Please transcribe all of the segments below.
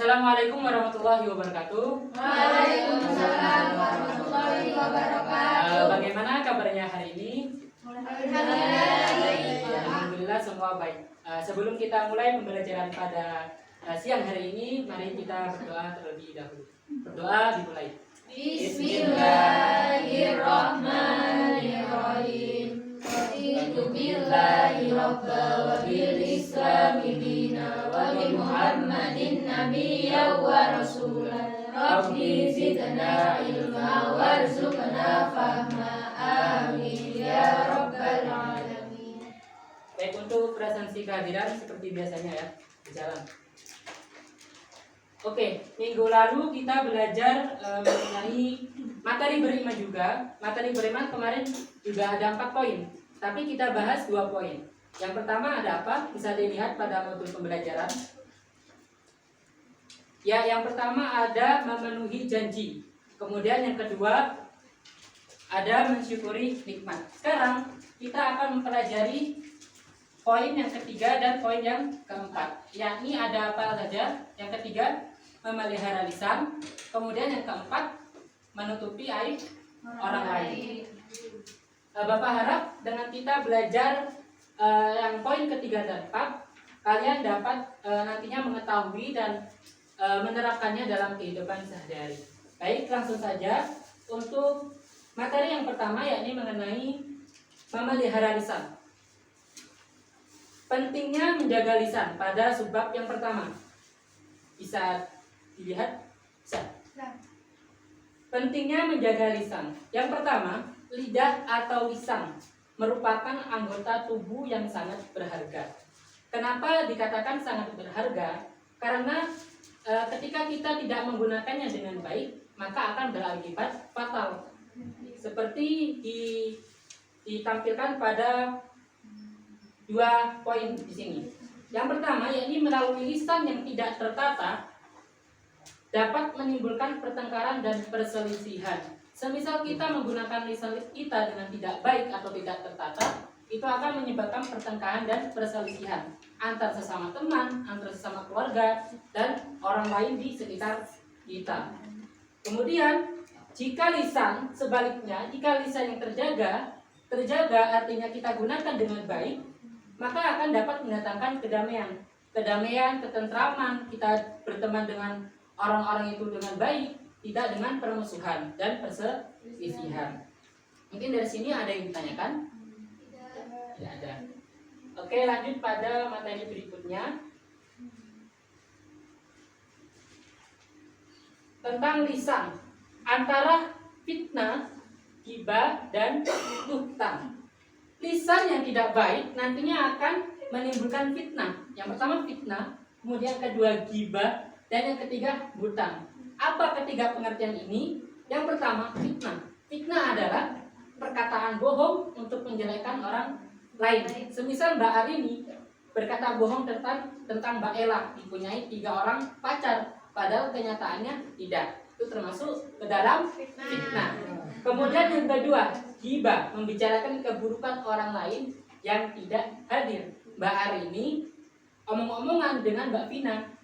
Assalamualaikum warahmatullahi wabarakatuh. Waalaikumsalam warahmatullahi wabarakatuh. Bagaimana kabarnya hari ini? Alhamdulillah semua baik. Sebelum kita mulai pembelajaran pada siang hari ini, mari kita berdoa terlebih dahulu. Berdoa dimulai. Bismillahirrahmanirrahim. Raditu billahi rabba wa bil islami dina wa bi Muhammadin nabiyya wa rasulah. Rabbi zidna ilma warzuqna fahma. Amin ya rabbal alamin. Baik, untuk presensi kehadiran seperti biasanya ya, berjalan. Oke, minggu lalu kita belajar mengenai materi beriman juga. Materi beriman kemarin juga ada 4 poin, tapi kita bahas 2 poin. Yang pertama ada apa? Bisa dilihat pada modul pembelajaran. Ya, yang pertama ada memenuhi janji. Kemudian yang kedua ada mensyukuri nikmat. Sekarang kita akan mempelajari poin yang ketiga dan poin yang keempat. Yakni ada apa saja? Yang ketiga, memelihara lisan. Kemudian yang keempat, menutupi aib orang lain. Bapak harap dengan kita belajar yang poin ketiga dan keempat, kalian dapat nantinya mengetahui dan menerapkannya dalam kehidupan sehari-hari. Baik, langsung saja untuk materi yang pertama, yakni mengenai memelihara lisan. Pentingnya menjaga lisan pada subbab yang pertama. Bisa dilihat? Bisa. Pentingnya menjaga lisan. Yang pertama, lidah atau lisan merupakan anggota tubuh yang sangat berharga. Kenapa dikatakan sangat berharga? Karena ketika kita tidak menggunakannya dengan baik, maka akan berakibat fatal. Seperti ditampilkan pada 2 poin di sini. Yang pertama, yakni melalui lisan yang tidak tertata dapat menimbulkan pertengkaran dan perselisihan. Semisal kita menggunakan lisan kita dengan tidak baik atau tidak tertata, itu akan menyebabkan pertengkaran dan perselisihan antar sesama teman, antar sesama keluarga, dan orang lain di sekitar kita. Kemudian, jika lisan sebaliknya, jika lisan yang terjaga artinya kita gunakan dengan baik, maka akan dapat mendatangkan kedamaian, ketentraman. Kita berteman dengan orang-orang itu dengan baik, tidak dengan permusuhan dan perselisihan. Mungkin dari sini ada yang ditanyakan? Tidak ada. Oke, lanjut pada materi berikutnya tentang lisan, antara fitnah, ghibah, dan buhtan. Lisan yang tidak baik nantinya akan menimbulkan fitnah. Yang pertama fitnah, kemudian kedua ghibah, dan yang ketiga buhtan. Apa ketiga pengertian ini? Yang pertama fitnah. Fitnah adalah perkataan bohong untuk menjelekkan orang lain. Semisal Mbak Arini berkata bohong tentang Mbak Ella dipunyai 3 orang pacar, padahal kenyataannya tidak. Itu termasuk ke dalam fitnah. Kemudian yang kedua, ghibah, membicarakan keburukan orang lain yang tidak hadir. Mbak Arini omong-omongan dengan Mbak Vina.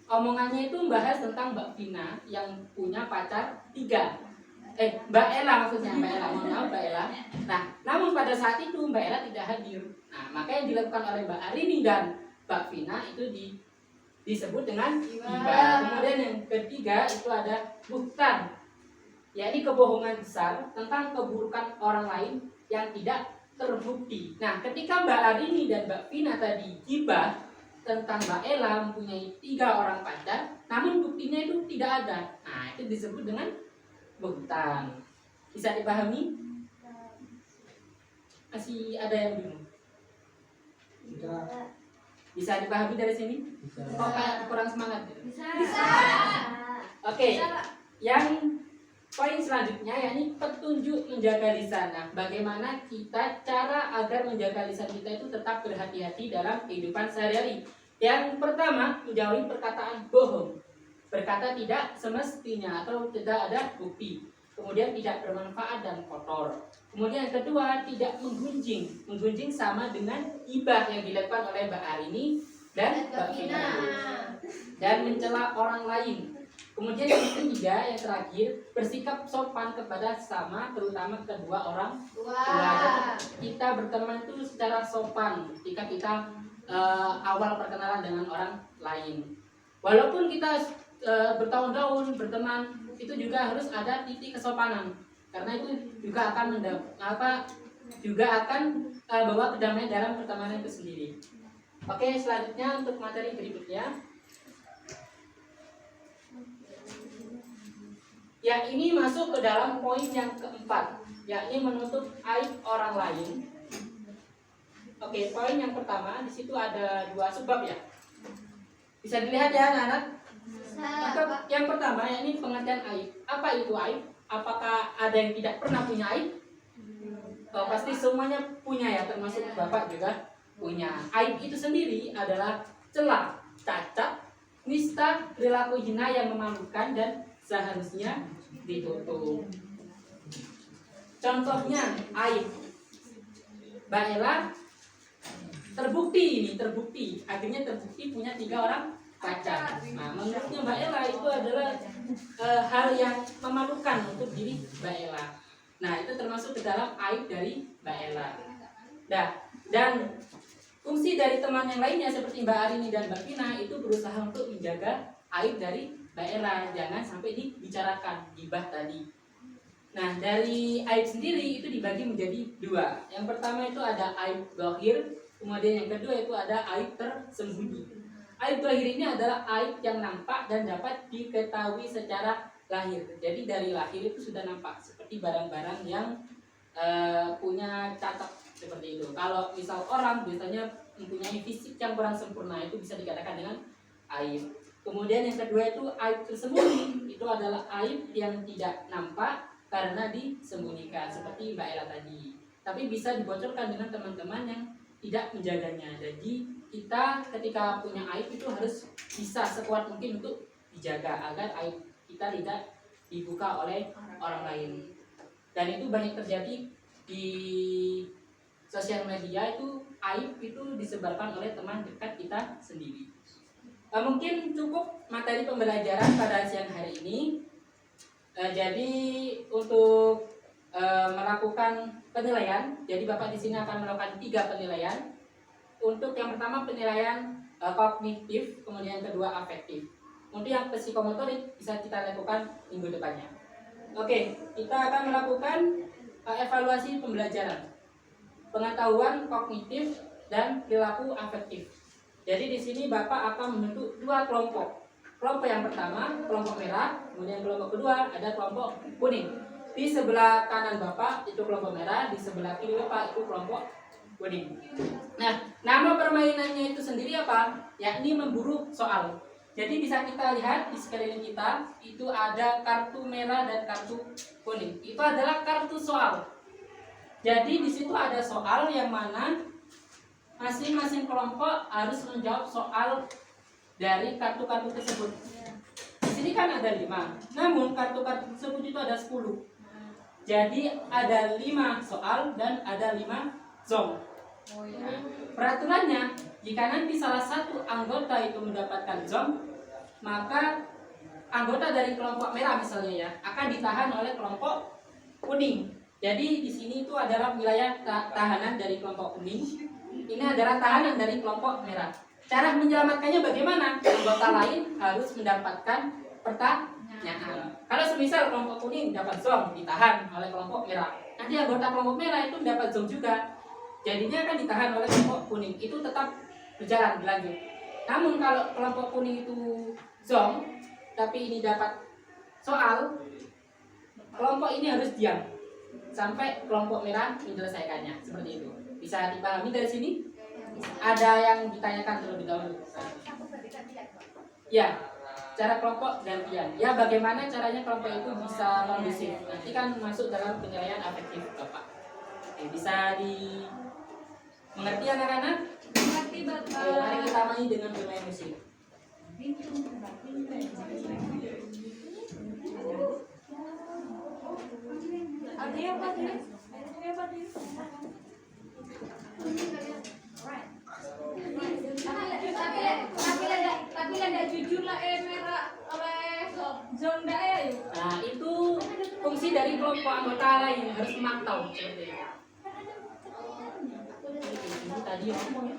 Omongannya itu membahas tentang Mbak Vina yang punya pacar 3. Mbak Ella maksudnya, Mbak Ella, mohon maaf Mbak Ella. Nah, namun pada saat itu Mbak Ella tidak hadir. Nah, maka yang dilakukan oleh Mbak Arini dan Mbak Vina itu disebut dengan ghibah. Kemudian yang ketiga itu ada buhtan, yakni kebohongan besar tentang keburukan orang lain yang tidak terbukti. Nah, ketika Mbak Arini dan Mbak Vina tadi ghibah tentang Mbak Ella mempunyai 3 orang pacar, namun buktinya itu tidak ada. Nah, itu disebut dengan buhtan. Bisa dipahami? Masih ada yang bingung? Bisa dipahami dari sini? Kok kayak kurang semangat? Bisa. Oke. Yang poin selanjutnya yakni petunjuk menjaga lisan. Nah, bagaimana kita cara agar menjaga lisan kita itu tetap berhati-hati dalam kehidupan sehari-hari. Yang pertama, menjauhi perkataan bohong. Berkata tidak semestinya atau tidak ada bukti. Kemudian tidak bermanfaat dan kotor. Kemudian yang kedua, tidak menggunjing. Menggunjing sama dengan ghibah yang dilakukan oleh Mbak Arini dan bakhina, dan mencela orang lain. Kemudian yang ketiga, yang terakhir, bersikap sopan kepada sesama, terutama kedua orang tua. Jadi kita berteman itu secara sopan ketika kita awal perkenalan dengan orang lain. Walaupun kita bertahun-tahun berteman, itu juga harus ada titik kesopanan, karena itu juga akan bawa kedamaian dalam pertemanan itu sendiri. Oke, selanjutnya untuk materi berikutnya. Ya, ini masuk ke dalam poin yang keempat, yakni menutup aib orang lain. Oke, poin yang pertama, di situ ada dua sebab ya. Bisa dilihat ya anak-anak. Yang pertama, yakni pengertian aib. Apa itu aib? Apakah ada yang tidak pernah punya aib? Oh, pasti semuanya punya ya, termasuk Bapak juga punya. Aib itu sendiri adalah celah, cacat, nista, perilaku hina yang memalukan dan seharusnya ditutup. Contohnya aib. Mbak Ella terbukti akhirnya terbukti punya 3 orang pacar. Nah, menurutnya Mbak Ella itu adalah hal yang memalukan untuk diri Mbak Ella. Nah, itu termasuk ke dalam aib dari Mbak Ella. Dan fungsi dari teman yang lainnya seperti Mbak Arini dan Mbak Vina itu berusaha untuk menjaga aib dari Mbak Ella, jangan sampai dibicarakan, gibah tadi. Nah, dari aib sendiri itu dibagi menjadi 2. Yang pertama itu ada aib zahir, kemudian yang kedua itu ada aib tersembunyi. Aib zahir ini adalah aib yang nampak dan dapat diketahui secara lahir. Jadi dari lahir itu sudah nampak, seperti barang-barang yang punya cacat seperti itu. Kalau misal orang biasanya mempunyai fisik yang kurang sempurna, itu bisa dikatakan dengan aib. Kemudian yang kedua itu aib tersembunyi, itu adalah aib yang tidak nampak karena disembunyikan, seperti Mbak Ella tadi. Tapi bisa dibocorkan dengan teman-teman yang tidak menjaganya. Jadi kita ketika punya aib itu harus bisa sekuat mungkin untuk dijaga agar aib kita tidak dibuka oleh orang lain. Dan itu banyak terjadi di sosial media, itu aib itu disebarkan oleh teman dekat kita sendiri. Mungkin cukup materi pembelajaran pada siang hari ini. Jadi untuk melakukan penilaian, jadi Bapak di sini akan melakukan 3 penilaian. Untuk yang pertama penilaian kognitif, kemudian yang kedua afektif. Untuk yang psikomotorik bisa kita lakukan minggu depannya. Oke, kita akan melakukan evaluasi pembelajaran, pengetahuan kognitif dan perilaku afektif. Jadi di sini Bapak akan membentuk 2 kelompok. Kelompok yang pertama, kelompok merah, kemudian kelompok kedua ada kelompok kuning. Di sebelah kanan Bapak itu kelompok merah, di sebelah kiri Bapak itu kelompok kuning. Nah, nama permainannya itu sendiri apa? Yakni memburu soal. Jadi bisa kita lihat di sekeliling kita itu ada kartu merah dan kartu kuning. Itu adalah kartu soal. Jadi di situ ada soal yang mana masing-masing kelompok harus menjawab soal dari kartu-kartu tersebut. Di sini kan ada 5. Namun kartu-kartu tersebut itu ada 10. Jadi ada 5 soal dan ada 5 zong. Nah, peraturannya, jika nanti salah satu anggota itu mendapatkan zong, maka anggota dari kelompok merah misalnya ya akan ditahan oleh kelompok kuning. Jadi di sini itu adalah wilayah tahanan dari kelompok kuning. Ini adalah tahanan dari kelompok merah. Cara menyelamatkannya bagaimana? Anggota lain harus mendapatkan pertanyaan. Kalau semisal kelompok kuning dapat zong, ditahan oleh kelompok merah. Nanti anggota kelompok merah itu dapat zong juga. Jadinya akan ditahan oleh kelompok kuning. Itu tetap berlanjut. Namun kalau kelompok kuning itu zong, tapi ini dapat soal, kelompok ini harus diam sampai kelompok merah menyelesaikannya. Seperti itu. Bisa dipahami dari sini? Ada yang ditanyakan terlebih dahulu? Ya, cara kelompok gantian. Ya, bagaimana caranya kelompok itu bisa kondusif? Nanti kan masuk dalam penilaian afektif Bapak. Bisa mengerti anak-anak? Mengerti Bapak. Mari kita main dengan bermain musik. Ada yang apa nih? Right. kelompok anggota lain harus memantau seperti itu. Ini tadi yang ngomong ya.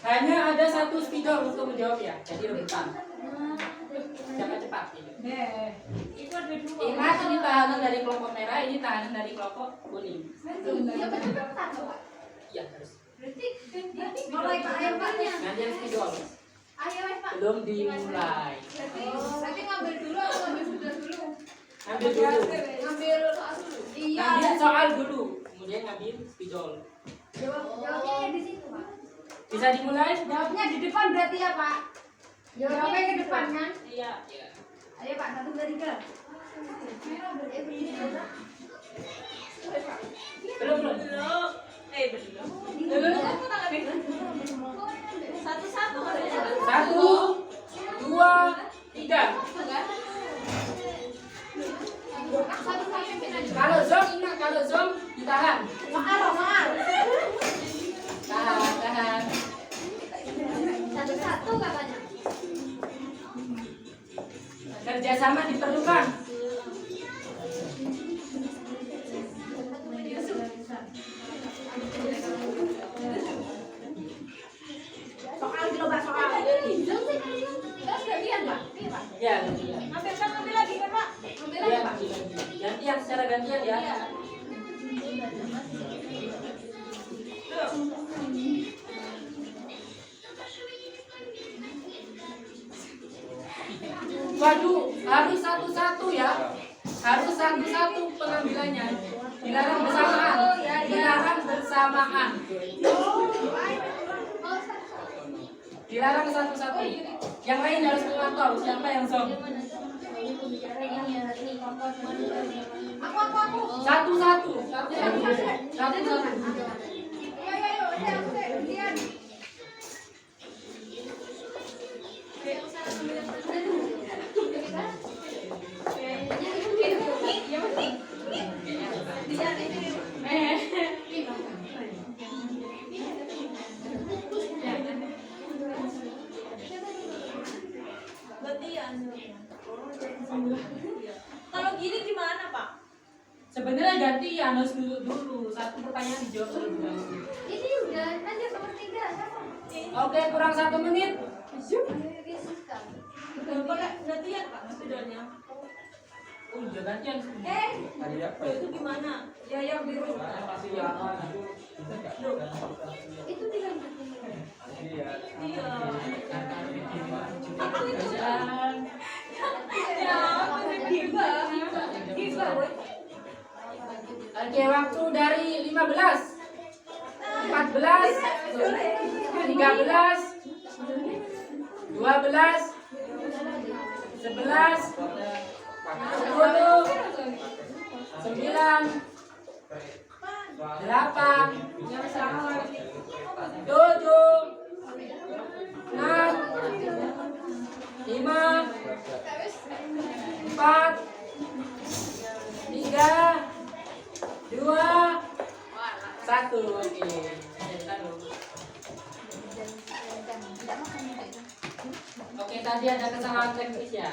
Hanya ada satu spidol untuk menjawab ya, jadi rebutan. Jangan cepat. Itu ada dua. Ingat ini tahanan dari kelompok merah, ini tahanan dari kelompok kuning. Iya harus. Mulai Pak ayo Pak. Gantian spidol. Ayo Pak. Belum dimulai. Berarti ngambil dulu atau ngambil sudah dulu? Ambil dulu. Ngambil soal dulu. Iya. Ngambil soal dulu, kemudian ngambil spidol. Jawabnya di situ Pak. Bisa dimulai? Jawabnya di depan berarti ya Pak. Jawabnya ke depan kan? Iya. Iya. Ayo Pak, 1, 2, 3. Belum. Satu-satu. 1, 2, 3. Kalau zoom ingat, kalau zoom ditahan. Soal. Tahan. Satu-satu katanya. Kerjasama diperlukan. Soal gitu Pak, soal. Terus gantian Pak. Iya Pak. Ya, gantian. Ngambil lagi kan Pak? Ngambil lagi Ya, Pak. gantian secara gantian ya. Waduh, harus satu-satu ya. Harus satu-satu pengambilannya. Dilarang bersamaan. Dilarang bersamaan. Dilarang satu-satu. Yang lain harus memantau siapa yang zoom. Aku. Satu-satu. Satu-satu. Ayo, gantian. Kalau gini gimana Pak? Sebenarnya gantian harus duduk dulu. Satu pertanyaan dijawab terlebih dahulu. Ini udah aja nomor 3. Oke, kurang 1 menit. Pakai gantian Pak spidolnya. Oh, iya gantian. Itu gimana? Ya yang biru. Kasih yang Itu tinggal Iya. Oke, waktu dari 15, 14, 13, 12, 11, 10, 9, 8, 7, 6, 5, 4, 3, 2, 1. Oke. Oke, tadi ada kesalahan teknis ya.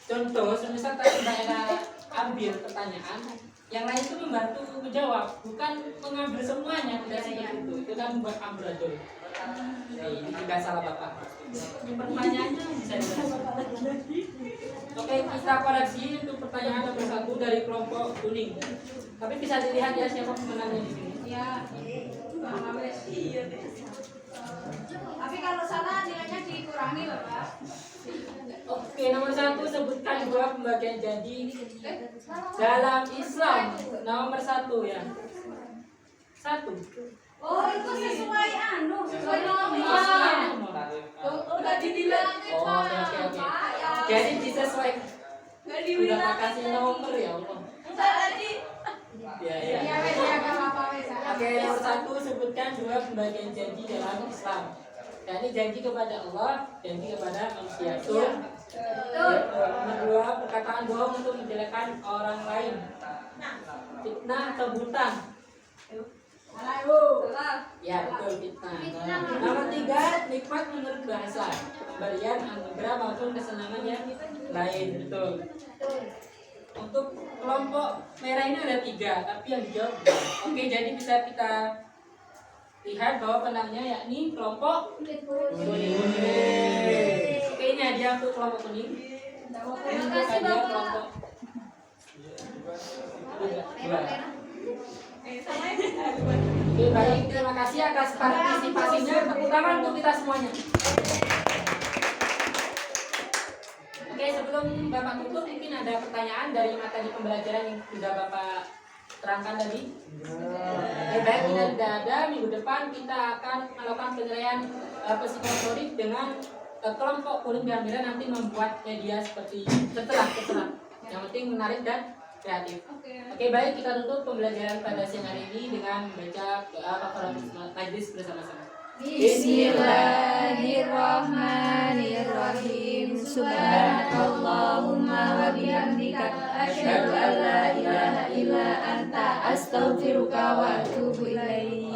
Contoh, semisal tadi daerah ambil pertanyaan, yang lain itu membantu menjawab, bukan mengambil semuanya, tidak seperti itu. Itu kan membuat amburadul. Ini juga salah bapak. Pertanyaannya bisa dibahas. Oke, kita koreksi untuk pertanyaan nomor 1 dari kelompok kuning. Tapi bisa dilihat ya siapa pemenangnya di sini. Ya. Tapi kalau salah nilainya dikurangi Bapak. Oke, nomor 1 sebutkan dua pembagian janji dalam Islam. Nomor 1 ya. 1. Oh, itu sesuai sesuai nomor. Udah dibilang Oh, oke. Jadi disesuaikan. Sudah kasih nomor ya Allah. Enggak tadi. dua pembagian janji dalam Islam. Yakni janji kepada Allah, janji kepada manusia. Betul? Nomor dua, perkataan bohong untuk menjelekkan orang lain. Fitnah atau buntang? Ya betul, fitnah. Nomor tiga, nikmat menurut bahasa, pemberian, anugerah maupun kesenangan yang lain. Betul. Untuk kelompok merah ini ada 3, tapi yang dijawab dua. Oke, jadi bisa kita lihat bahwa penangnya yakni kelompok kuning. Oke, ini hadiah untuk kelompok kuning. Ini untuk hadiah kelompok dua. Oke, baik, terima kasih atas partisipasinya. Tepuk tangan untuk kita semuanya. Oke, sebelum Bapak tutup, mungkin ada pertanyaan dari materi pembelajaran yang sudah Bapak terangkan tadi. Oke, baik, kita tidak ada. Minggu depan kita akan melakukan penilaian psikomotorik dengan kelompok kuning dan merah, nanti membuat media seperti terserah. Yang penting menarik dan kreatif. Oke, baik, kita tutup pembelajaran pada siang hari ini dengan membaca doa kafaratus majlis bersama-sama. Bismillahirrahmanirrahim. Subhanakallahumma wa bihamdika asyhadu an la ilaha illa anta astaghfiruka wa atubu ilaik.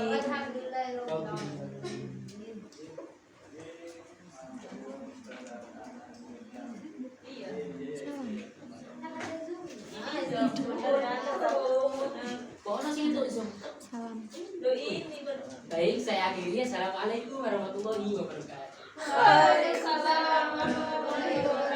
Baik, saya akhiri. Assalamualaikum warahmatullahi wabarakatuh. Waalaikumsalam warahmatullahi wabarakatuh.